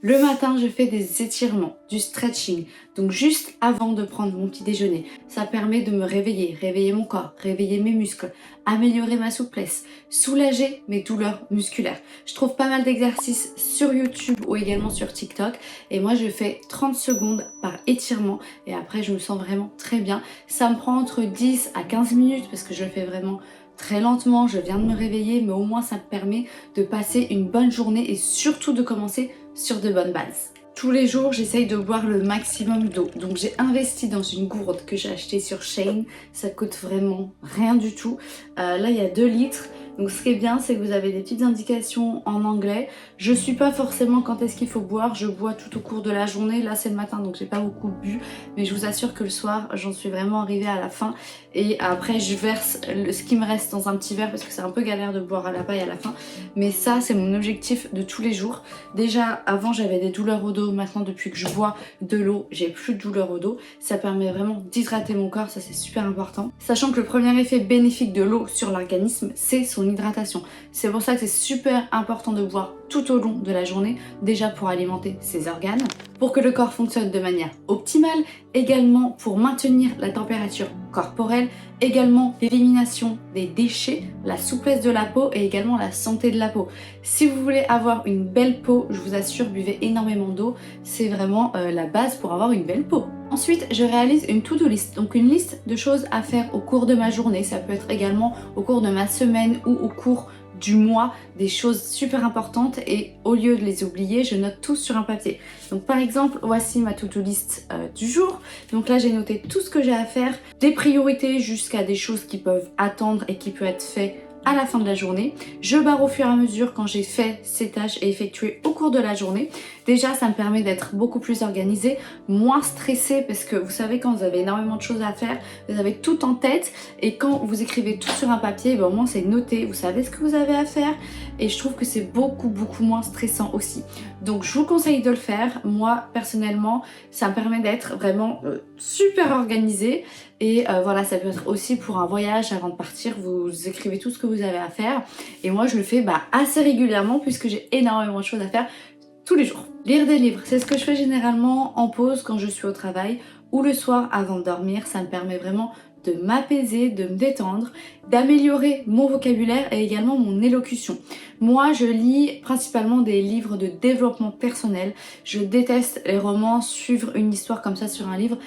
Le matin, je fais des étirements, du stretching, donc juste avant de prendre mon petit déjeuner. Ça permet de me réveiller, réveiller mon corps, réveiller mes muscles, améliorer ma souplesse, soulager mes douleurs musculaires. Je trouve pas mal d'exercices sur YouTube ou également sur TikTok et moi je fais 30 secondes par étirement et après je me sens vraiment très bien. Ça me prend entre 10 à 15 minutes parce que je le fais vraiment très lentement, je viens de me réveiller, mais au moins ça me permet de passer une bonne journée et surtout de commencer sur de bonnes bases. Tous les jours, j'essaye de boire le maximum d'eau. Donc j'ai investi dans une gourde que j'ai achetée sur Shein. Ça coûte vraiment rien du tout. Là, il y a 2 litres. Donc ce qui est bien, c'est que vous avez des petites indications en anglais. Je suis pas forcément quand est-ce qu'il faut boire. Je bois tout au cours de la journée. Là, c'est le matin, donc j'ai pas beaucoup bu. Mais je vous assure que le soir, j'en suis vraiment arrivée à la fin. Et après, je verse ce qui me reste dans un petit verre parce que c'est un peu galère de boire à la paille à la fin. Mais ça, c'est mon objectif de tous les jours. Déjà, avant, j'avais des douleurs au dos. Maintenant, depuis que je bois de l'eau, j'ai plus de douleurs au dos. Ça permet vraiment d'hydrater mon corps. Ça, c'est super important. Sachant que le premier effet bénéfique de l'eau sur l'organisme, c'est son hydratation. C'est pour ça que c'est super important de boire tout au long de la journée, déjà pour alimenter ses organes, pour que le corps fonctionne de manière optimale, également pour maintenir la température corporelle, également l'élimination des déchets, la souplesse de la peau et également la santé de la peau. Si vous voulez avoir une belle peau, je vous assure, buvez énormément d'eau, c'est vraiment la base pour avoir une belle peau. Ensuite, je réalise une to-do list, donc une liste de choses à faire au cours de ma journée. Ça peut être également au cours de ma semaine ou au cours du mois, des choses super importantes et au lieu de les oublier, je note tout sur un papier. Donc par exemple, voici ma to-do list du jour. Donc là, j'ai noté tout ce que j'ai à faire, des priorités jusqu'à des choses qui peuvent attendre et qui peuvent être faites à la fin de la journée. Je barre au fur et à mesure quand j'ai fait ces tâches et effectuées au cours de la journée. Déjà, ça me permet d'être beaucoup plus organisée, moins stressée parce que vous savez, quand vous avez énormément de choses à faire, vous avez tout en tête et quand vous écrivez tout sur un papier, ben, au moins c'est noté, vous savez ce que vous avez à faire et je trouve que c'est beaucoup moins stressant aussi. Donc je vous conseille de le faire. Moi, personnellement, ça me permet d'être vraiment super organisée. Et voilà, ça peut être aussi pour un voyage avant de partir, vous écrivez tout ce que vous avez à faire. Et moi, je le fais assez régulièrement puisque j'ai énormément de choses à faire tous les jours. Lire des livres, c'est ce que je fais généralement en pause quand je suis au travail ou le soir avant de dormir. Ça me permet vraiment de m'apaiser, de me détendre, d'améliorer mon vocabulaire et également mon élocution. Moi, je lis principalement des livres de développement personnel. Je déteste les romans, suivre une histoire comme ça sur un livre,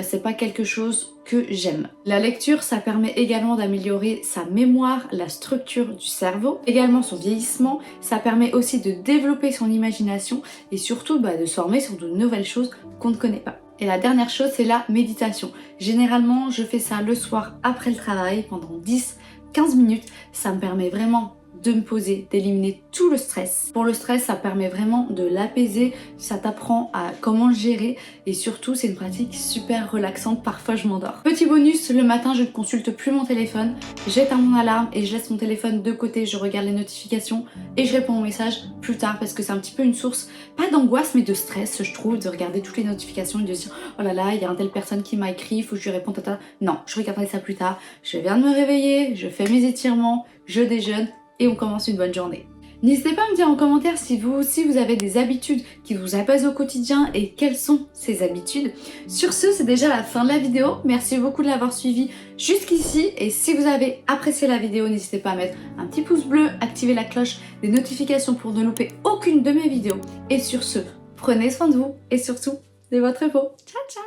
c'est pas quelque chose que j'aime. La lecture, ça permet également d'améliorer sa mémoire, la structure du cerveau, également son vieillissement. Ça permet aussi de développer son imagination et surtout de se former sur de nouvelles choses qu'on ne connaît pas. Et la dernière chose, c'est la méditation. Généralement, je fais ça le soir après le travail pendant 10-15 minutes. Ça me permet vraiment de me poser, d'éliminer tout le stress. Pour le stress, ça permet vraiment de l'apaiser, ça t'apprend à comment le gérer et surtout c'est une pratique super relaxante, parfois je m'endors. Petit bonus, le matin je ne consulte plus mon téléphone, j'éteins mon alarme et je laisse mon téléphone de côté, je regarde les notifications et je réponds aux messages plus tard parce que c'est un petit peu une source, pas d'angoisse mais de stress je trouve, de regarder toutes les notifications et de se dire oh là là, il y a une telle personne qui m'a écrit, il faut que je lui réponde, tata. Non, je regarderai ça plus tard, je viens de me réveiller, je fais mes étirements, je déjeune et on commence une bonne journée. N'hésitez pas à me dire en commentaire si vous aussi vous avez des habitudes qui vous apaisent au quotidien et quelles sont ces habitudes. Sur ce, c'est déjà la fin de la vidéo. Merci beaucoup de l'avoir suivi jusqu'ici et si vous avez apprécié la vidéo, n'hésitez pas à mettre un petit pouce bleu, activer la cloche des notifications pour ne louper aucune de mes vidéos. Et sur ce, prenez soin de vous et surtout de votre peau. Ciao ciao!